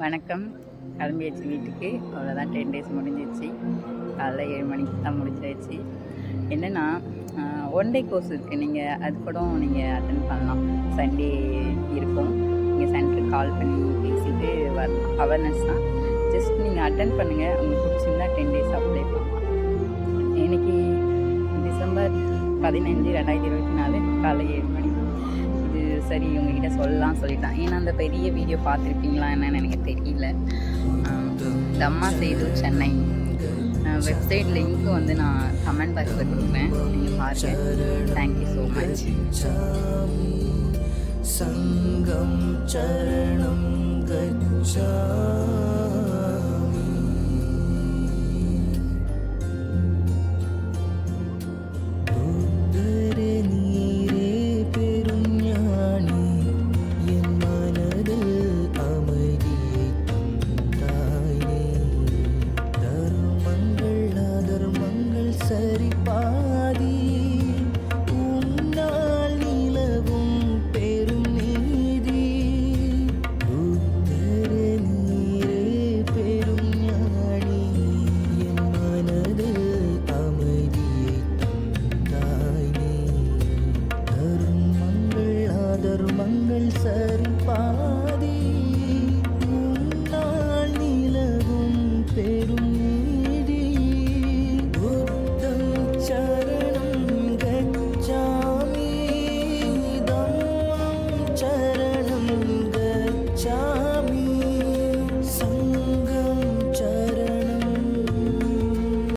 வணக்கம். கிளம்பியாச்சு வீட்டுக்கு. அவ்வளோதான் 10 டேஸ் முடிஞ்சிருச்சு. காலைல 7 மணிக்கு தான் முடிச்சாச்சு. என்னென்னா ஒன் டே கோர்ஸ் இருக்குது. நீங்கள் அது கூட நீங்கள் அட்டென்ட் பண்ணலாம். சண்டே இருக்கும். நீங்கள் சென்டருக்கு கால் பண்ணி பேசிட்டு வரலாம். அவேர்னஸ் தான். ஜஸ்ட் நீங்கள் அட்டென்ட் பண்ணுங்கள். உங்களுக்கு பிடிச்சிருந்தா 10 டேஸ் அப்ளை பண்ணலாம். இன்றைக்கி டிசம்பர் 15, 2024 காலைல 7 மணி. இது சரி உங்ககிட்ட சொல்லலாம் சொல்லிட்டேன். ஏன்னா அந்த பெரிய வீடியோ பார்த்துருப்பீங்களா என்னன்னு எனக்கு தெரியல. தம்மா செய்து சென்னை வெப்சைட் லிங்க்கு வந்து நான் கமெண்ட் பாக்ஸில் கொடுக்குறேன். நீங்கள் பாருங்கள். Thank you so much. சங்கம் சரணம் கச்சா